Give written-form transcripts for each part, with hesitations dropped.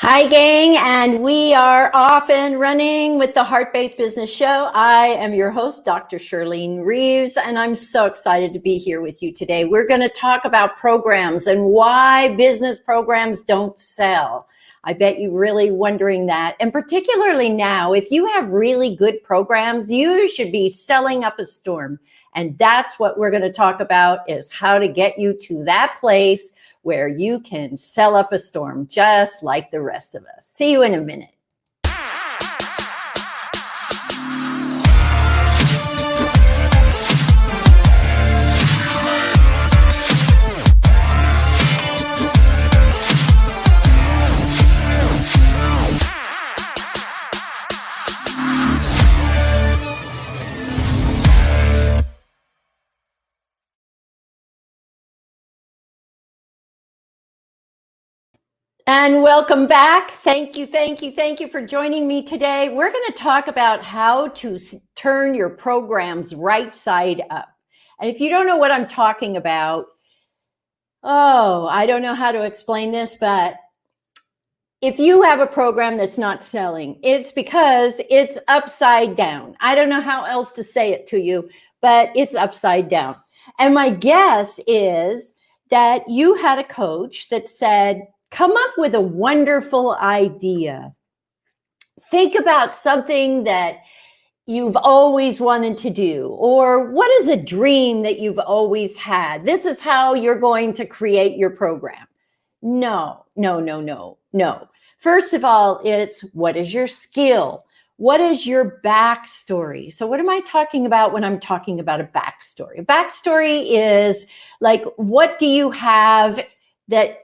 Hi, gang, and we are off and running with the Heart-Based Business Show. I am your host, Dr. Shirlene Reeves, and I'm so excited to be here with you today. We're going to talk about programs and why business programs don't sell. I bet you're really wondering that. And particularly now, if you have really good programs, you should be selling up a storm. And that's what we're going to talk about, is how to get you to that place where you can sell up a storm just like the rest of us. See you in a minute. And welcome back. Thank you for joining me today. We're going to talk about how to turn your programs right side up. And if you don't know what I'm talking about, I don't know how to explain this, but if you have a program that's not selling, it's because it's upside down. I don't know how else to say it to you, but it's upside down. And my guess is that you had a coach that said, come up with a wonderful idea. Think about something that you've always wanted to do, or what is a dream that you've always had? This is how you're going to create your program. No. First of all, it's what is your skill? What is your backstory? So what am I talking about when I'm talking about a backstory? A backstory is like, what do you have that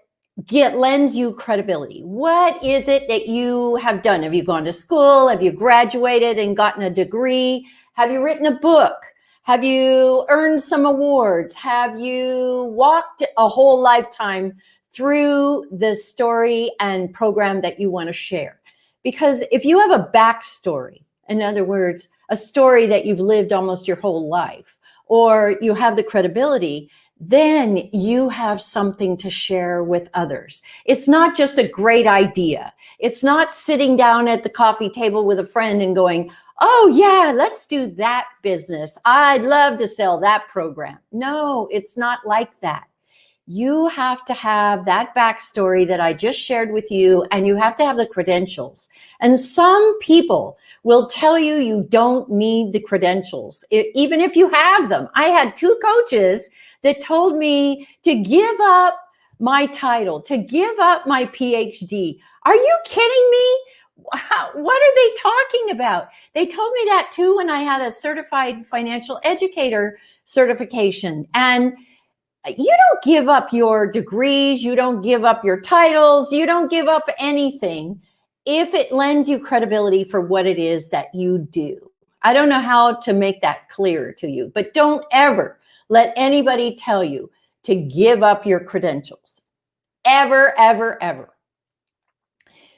lends you credibility? What is it that you have done? Have you gone to school? Have you graduated and gotten a degree? Have you written a book? Have you earned some awards? Have you walked a whole lifetime through the story and program that you want to share? Because if you have a backstory, in other words, a story that you've lived almost your whole life, or you have the credibility, then you have something to share with others. It's not just a great idea. It's not sitting down at the coffee table with a friend and going, oh yeah, let's do that business. I'd love to sell that program. No, it's not like that. You have to have that backstory that I just shared with you, and you have to have the credentials. And some people will tell you you don't need the credentials, even if you have them. I had two coaches that told me to give up my title, to give up my PhD. Are you kidding me? What are they talking about? They told me that too when I had a certified financial educator certification. And you don't give up your degrees, you don't give up your titles, you don't give up anything if it lends you credibility for what it is that you do. I don't know how to make that clear to you, but don't ever let anybody tell you to give up your credentials. Ever.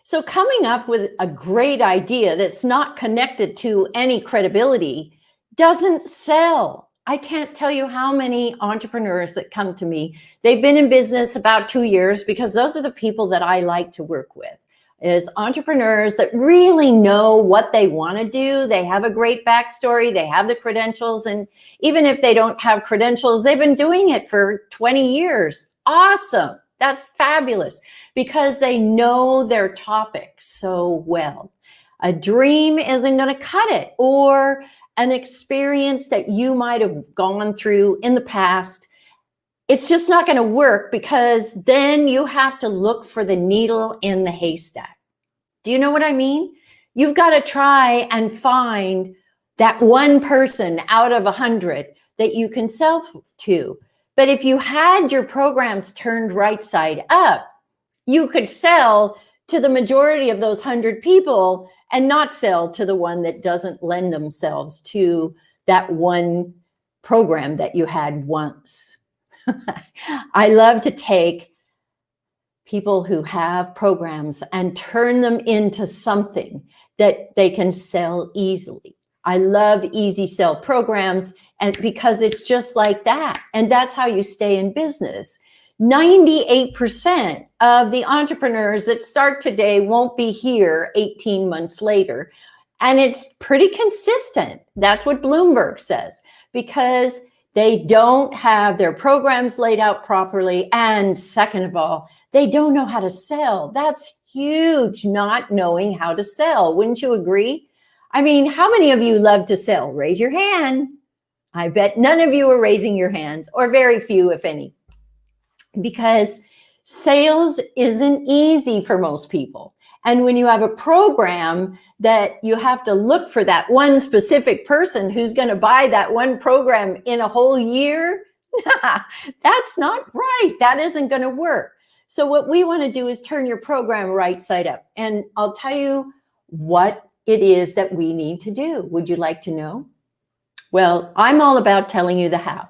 So coming up with a great idea that's not connected to any credibility doesn't sell. I can't tell you how many entrepreneurs that come to me, they've been in business about 2 years, because those are the people that I like to work with, is entrepreneurs that really know what they want to do. They have a great backstory, they have the credentials, and even if they don't have credentials, they've been doing it for 20 years. Awesome. That's fabulous, because they know their topic so well. A dream isn't going to cut it, or an experience that you might have gone through in the past. It's just not going to work, because then you have to look for the needle in the haystack. Do you know what I mean? You've got to try and find that one person out of 100 that you can sell to. But if you had your programs turned right side up, you could sell to the majority of those 100 people and not sell to the one that doesn't lend themselves to that one program that you had once. I love to take people who have programs and turn them into something that they can sell easily. I love easy sell programs, and because it's just like that. And that's how you stay in business. 98% of the entrepreneurs that start today won't be here 18 months later. And it's pretty consistent. That's what Bloomberg says, because they don't have their programs laid out properly. And second of all, they don't know how to sell. That's huge, not knowing how to sell. Wouldn't you agree? I mean, how many of you love to sell? Raise your hand. I bet none of you are raising your hands, or very few, if any, because sales isn't easy for most people. And when you have a program that you have to look for that one specific person who's going to buy that one program in a whole year, that's not right. That isn't going to work. So what we want to do is turn your program right side up. And I'll tell you what it is that we need to do. Would you like to know? Well, I'm all about telling you the how.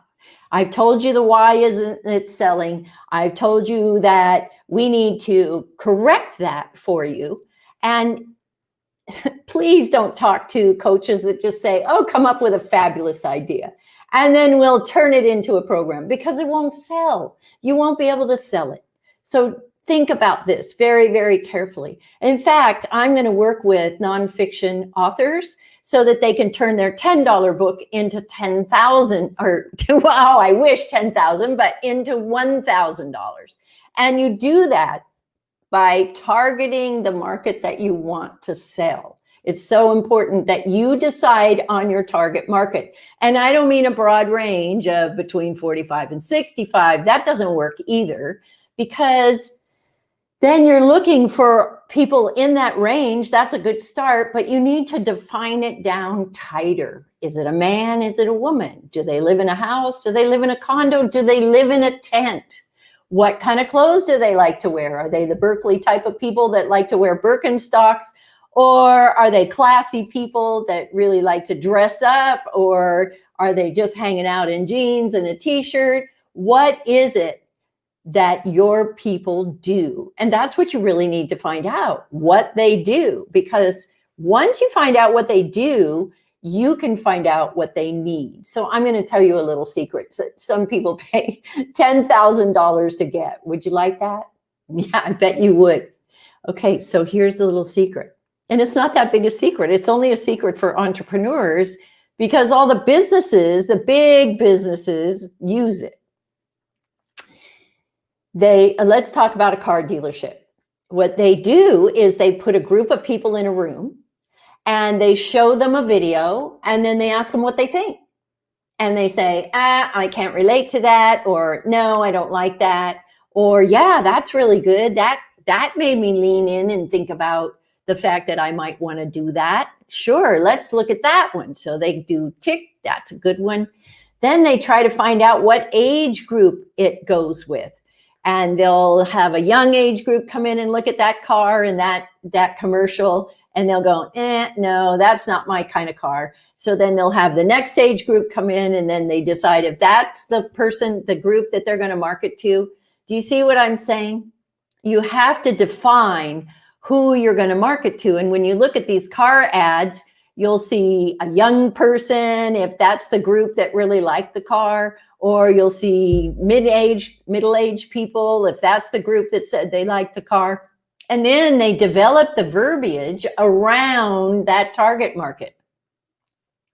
I've told you the why isn't it selling. I've told you that we need to correct that for you. And please don't talk to coaches that just say, oh, come up with a fabulous idea, and then we'll turn it into a program, because it won't sell. You won't be able to sell it. So think about this very, very carefully. In fact, I'm going to work with nonfiction authors so that they can turn their $10 book into 10,000, or wow, I wish 10,000, but into $1,000. And you do that by targeting the market that you want to sell. It's so important that you decide on your target market. And I don't mean a broad range of between 45 and 65. That doesn't work either, because then you're looking for people in that range. That's a good start, but you need to define it down tighter. Is it a man? Is it a woman? Do they live in a house? Do they live in a condo? Do they live in a tent? What kind of clothes do they like to wear? Are they the Berkeley type of people that like to wear Birkenstocks? Or are they classy people that really like to dress up? Or are they just hanging out in jeans and a t-shirt? What is it that your people do? And that's what you really need to find out, what they do. Because once you find out what they do, you can find out what they need. So I'm going to tell you a little secret. So some people pay $10,000 to get. Would you like that? Yeah, I bet you would. Okay, so here's the little secret. And it's not that big a secret. It's only a secret for entrepreneurs, because all the businesses, the big businesses, use it. Let's talk about a car dealership. What they do is they put a group of people in a room and they show them a video, and then they ask them what they think. And they say, I can't relate to that, or no, I don't like that, or yeah, that's really good. That made me lean in and think about the fact that I might want to do that. Sure, let's look at that one. So they do tick, that's a good one. Then they try to find out what age group it goes with. And they'll have a young age group come in and look at that car and that commercial, and they'll go, no, that's not my kind of car. So then they'll have the next age group come in, and then they decide if that's the group that they're going to market to. Do you see what I'm saying? You have to define who you're going to market to. And when you look at these car ads, you'll see a young person, if that's the group that really liked the car, or you'll see middle-aged people, if that's the group that said they liked the car. And then they develop the verbiage around that target market.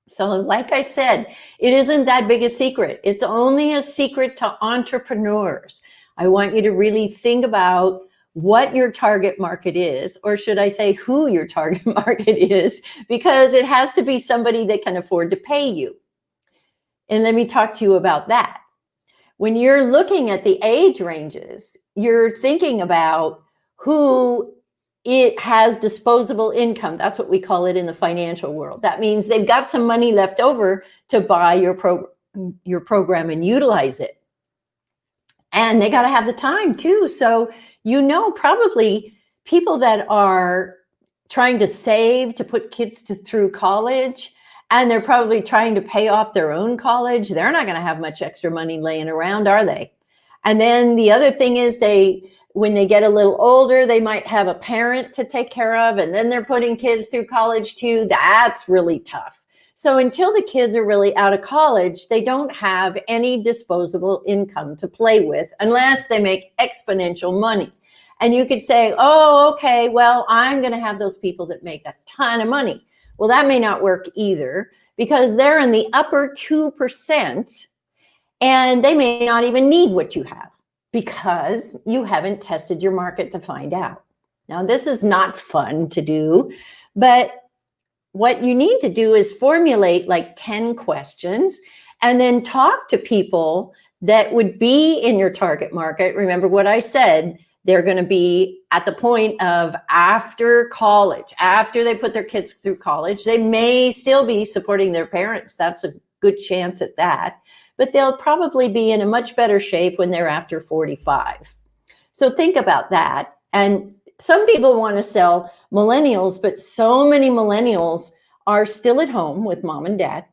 So like I said, it isn't that big a secret. It's only a secret to entrepreneurs. I want you to really think about what your target market is, or should I say who your target market is, because it has to be somebody that can afford to pay you. And let me talk to you about that. When you're looking at the age ranges, you're thinking about who it has disposable income. That's what we call it in the financial world. That means they've got some money left over to buy your program and utilize it. And they got to have the time too. So, probably people that are trying to save to put kids through college, and they're probably trying to pay off their own college. They're not going to have much extra money laying around, are they? And then the other thing is when they get a little older, they might have a parent to take care of, and then they're putting kids through college too. That's really tough. So until the kids are really out of college, they don't have any disposable income to play with unless they make exponential money. And you could say, oh, okay, well, I'm going to have those people that make a ton of money. Well, that may not work either because they're in the upper 2% and they may not even need what you have because you haven't tested your market to find out. Now, this is not fun to do, but what you need to do is formulate like 10 questions and then talk to people that would be in your target market. Remember what I said, they're going to be at the point of after college, after they put their kids through college. They may still be supporting their parents. That's a good chance at that. But they'll probably be in a much better shape when they're after 45. So think about that. And some people want to sell millennials, but so many millennials are still at home with mom and dad.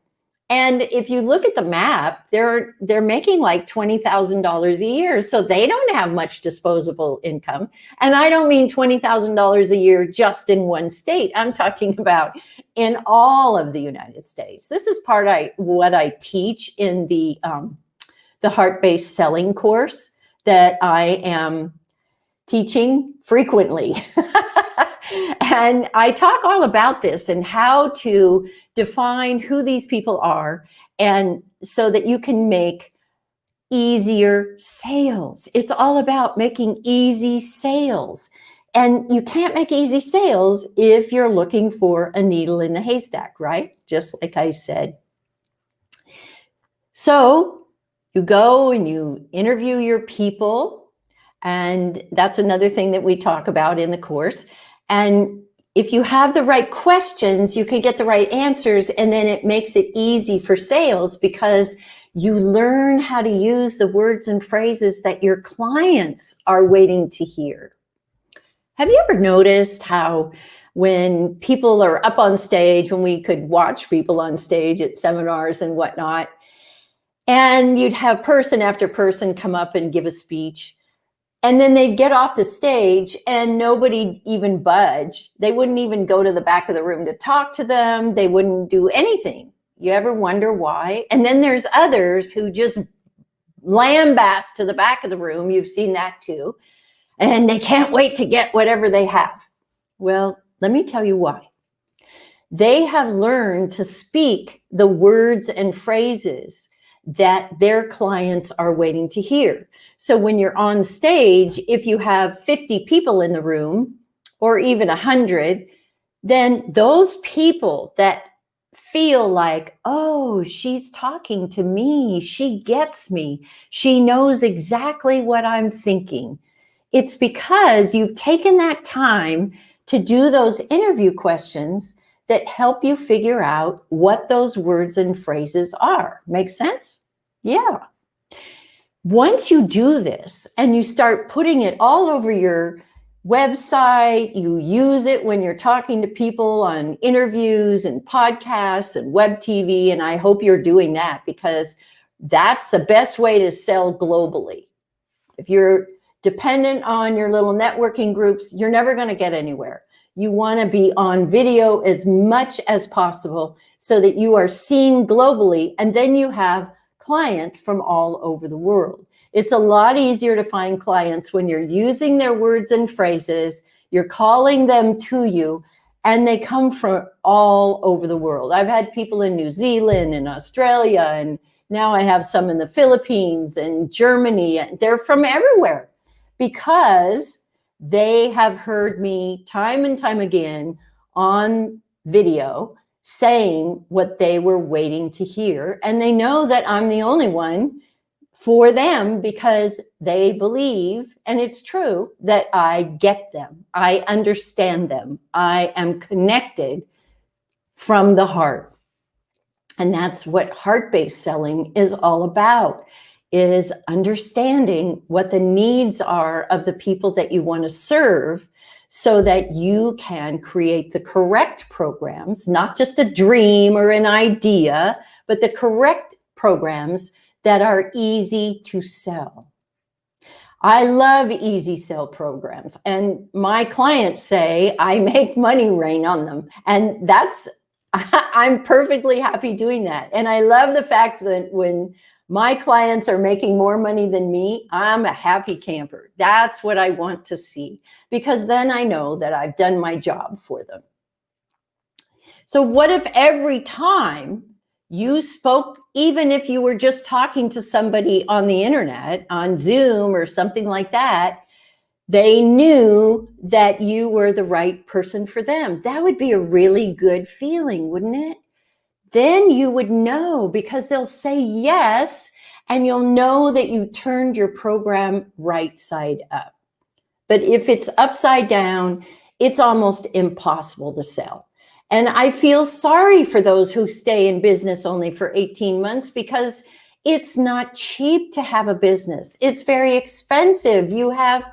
And if you look at the map, they're making like $20,000 a year. So they don't have much disposable income. And I don't mean $20,000 a year just in one state. I'm talking about in all of the United States. This is what I teach in the heart-based selling course that I am teaching frequently. And I talk all about this and how to define who these people are, and so that you can make easier sales. It's all about making easy sales. And you can't make easy sales if you're looking for a needle in the haystack, right? Just like I said. So you go and you interview your people. And that's another thing that we talk about in the course. And if you have the right questions, you can get the right answers, and then it makes it easy for sales because you learn how to use the words and phrases that your clients are waiting to hear. Have you ever noticed how when people are up on stage, when we could watch people on stage at seminars and whatnot, and you'd have person after person come up and give a speech, and then they'd get off the stage and nobody even budge. They wouldn't even go to the back of the room to talk to them. They wouldn't do anything. You ever wonder why? And then there's others who just lambast to the back of the room. You've seen that too. And they can't wait to get whatever they have. Well, let me tell you why. They have learned to speak the words and phrases that their clients are waiting to hear. So when you're on stage, if you have 50 people in the room or even 100, then those people that feel like, oh, she's talking to me, she gets me, she knows exactly what I'm thinking. It's because you've taken that time to do those interview questions that help you figure out what those words and phrases are. Make sense? Yeah. Once you do this and you start putting it all over your website, you use it when you're talking to people on interviews and podcasts and web TV, and I hope you're doing that because that's the best way to sell globally. If you're dependent on your little networking groups, you're never going to get anywhere. You want to be on video as much as possible so that you are seen globally, and then you have clients from all over the world. It's a lot easier to find clients when you're using their words and phrases, you're calling them to you, and they come from all over the world. I've had people in New Zealand and Australia, and now I have some in the Philippines and Germany. They're from everywhere because they have heard me time and time again on video saying what they were waiting to hear. And they know that I'm the only one for them because they believe, and it's true, that I get them. I understand them. I am connected from the heart. And that's what heart-based selling is all about, is understanding what the needs are of the people that you want to serve so that you can create the correct programs, not just a dream or an idea, but the correct programs that are easy to sell. I love easy sell programs, and my clients say I make money rain on them. And that's I'm perfectly happy doing that. And I love the fact that when my clients are making more money than me, I'm a happy camper. That's what I want to see, because then I know that I've done my job for them. So what if every time you spoke, even if you were just talking to somebody on the internet, on Zoom or something like that, they knew that you were the right person for them? That would be a really good feeling, wouldn't it? Then you would know, because they'll say yes, and you'll know that you turned your program right side up. But if it's upside down, it's almost impossible to sell. And I feel sorry for those who stay in business only for 18 months, because it's not cheap to have a business. It's very expensive. You have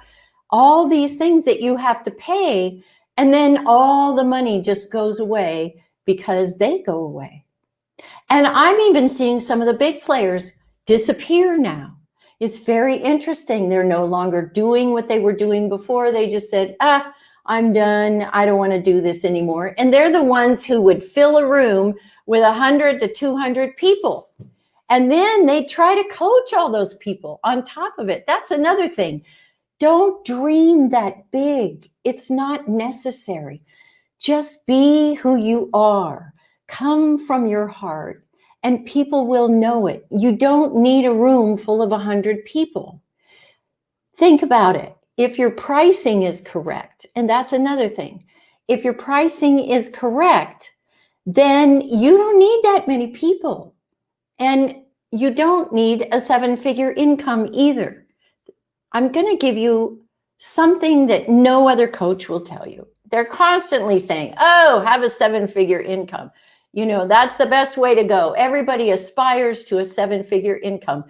all these things that you have to pay, and then all the money just goes away because they go away. And I'm even seeing some of the big players disappear now. It's very interesting. They're no longer doing what they were doing before. They just said, I'm done. I don't want to do this anymore. And they're the ones who would fill a room with 100 to 200 people. And then they try to coach all those people on top of it. That's another thing. Don't dream that big. It's not necessary. Just be who you are. Come from your heart, and people will know it. You don't need a room full of 100 people. Think about it. If your pricing is correct, and that's another thing, if your pricing is correct, then you don't need that many people. And you don't need a 7-figure income either. I'm going to give you something that no other coach will tell you. They're constantly saying, oh, have a 7-figure income. You know, that's the best way to go. Everybody aspires to a 7-figure income.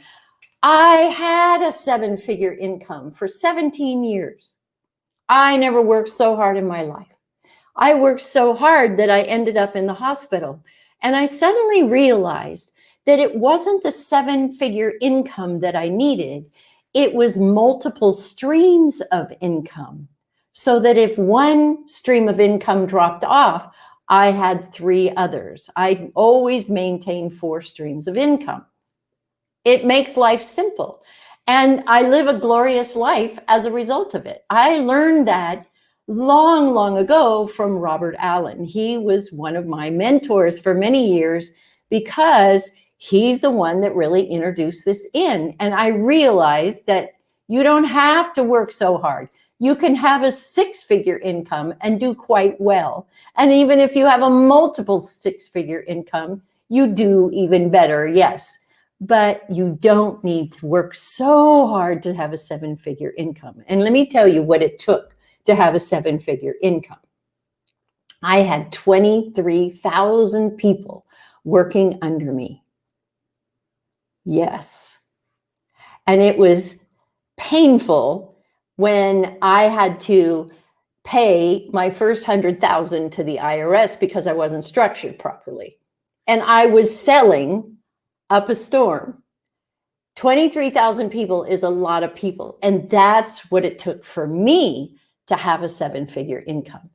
I had a 7-figure income for 17 years. I never worked so hard in my life. I worked so hard that I ended up in the hospital. And I suddenly realized that it wasn't the 7-figure income that I needed. It was multiple streams of income, so that if one stream of income dropped off, I had 3 others. I always maintained 4 streams of income. It makes life simple. And I live a glorious life as a result of it. I learned that long, long ago from Robert Allen. He was one of my mentors for many years, because he's the one that really introduced this in. And I realized that you don't have to work so hard. You can have a 6-figure income and do quite well. And even if you have a multiple 6-figure income, you do even better, yes. But you don't need to work so hard to have a 7-figure income. And let me tell you what it took to have a 7-figure income. I had 23,000 people working under me. Yes. And it was painful when I had to pay my first 100,000 to the IRS because I wasn't structured properly. And I was selling up a storm. 23,000 people is a lot of people. And that's what it took for me to have a 7-figure income.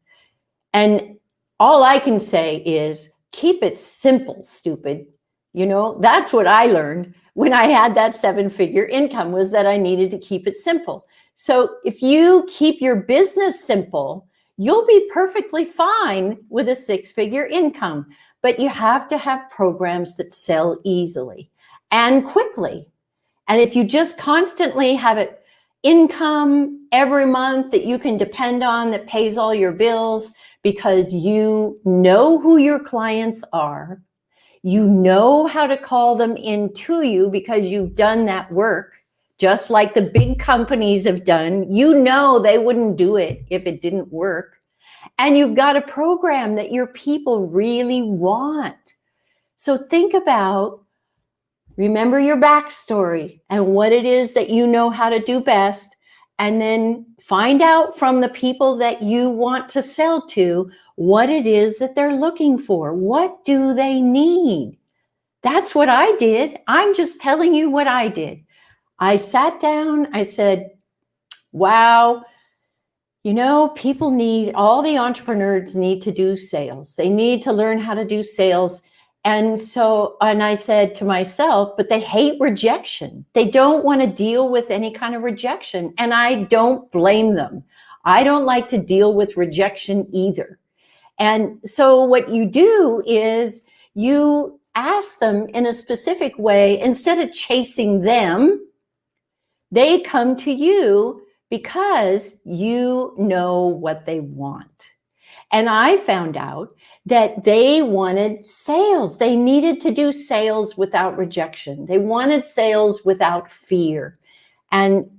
And all I can say is keep it simple, stupid. You know, that's what I learned when I had that 7-figure income, was that I needed to keep it simple. So if you keep your business simple, you'll be perfectly fine with a 6-figure income. But you have to have programs that sell easily and quickly. And if you just constantly have it income every month that you can depend on, that pays all your bills, because you know who your clients are, you know how to call them into you because you've done that work, just like the big companies have done. You know they wouldn't do it if it didn't work. And you've got a program that your people really want. So think about, remember your backstory and what it is that you know how to do best, and then find out from the people that you want to sell to what it is that they're looking for. What do they need? That's what I did. I'm just telling you what I did. I sat down, I said, wow, all the entrepreneurs need to do sales. They need to learn how to do sales. And I said to myself, but they hate rejection. They don't want to deal with any kind of rejection. And I don't blame them. I don't like to deal with rejection either. And so what you do is you ask them in a specific way. Instead of chasing them, they come to you because you know what they want. And I found out that they wanted sales. They needed to do sales without rejection. They wanted sales without fear. And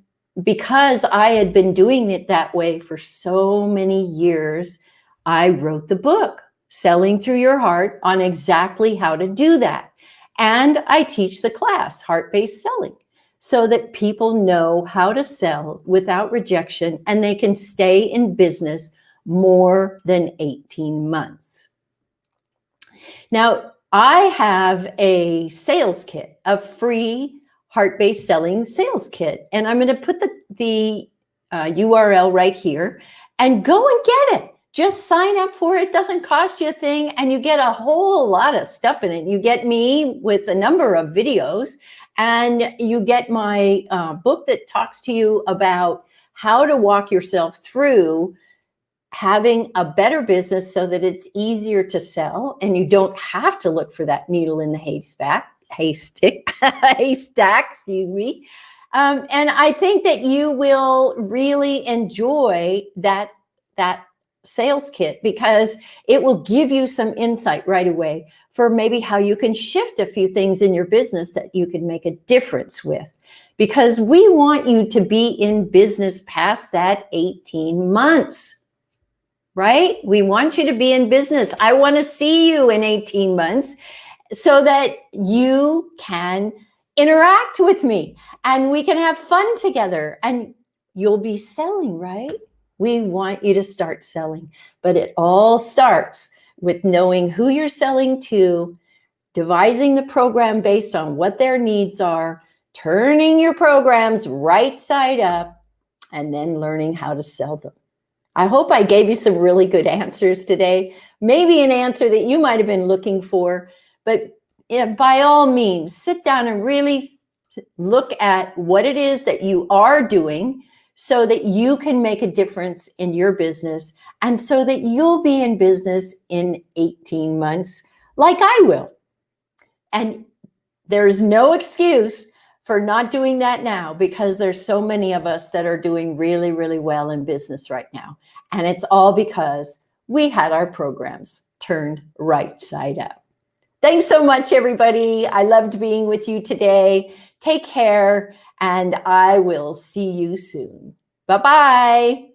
because I had been doing it that way for so many years, I wrote the book, Selling Through Your Heart, on exactly how to do that. And I teach the class, Heart-Based Selling, so that people know how to sell without rejection and they can stay in business more than 18 months. Now, I have a sales kit, a free heart-based selling sales kit, and I'm going to put the URL right here and go and get it. Just sign up for it. It doesn't cost you a thing, and you get a whole lot of stuff in it. You get me with a number of videos, and you get my book that talks to you about how to walk yourself through having a better business so that it's easier to sell and you don't have to look for that needle in the haystack, excuse me. And I think that you will really enjoy that sales kit because it will give you some insight right away for maybe how you can shift a few things in your business that you can make a difference with. Because we want you to be in business past that 18 months. Right? We want you to be in business. I want to see you in 18 months so that you can interact with me and we can have fun together and you'll be selling, right? We want you to start selling, but it all starts with knowing who you're selling to, devising the program based on what their needs are, turning your programs right side up, and then learning how to sell them. I hope I gave you some really good answers today. Maybe an answer that you might have been looking for, but by all means, sit down and really look at what it is that you are doing so that you can make a difference in your business and so that you'll be in business in 18 months like I will. And there's no excuse for not doing that now because there's so many of us that are doing really, really well in business right now. And it's all because we had our programs turned right side up. Thanks so much, everybody. I loved being with you today. Take care, and I will see you soon. Bye-bye.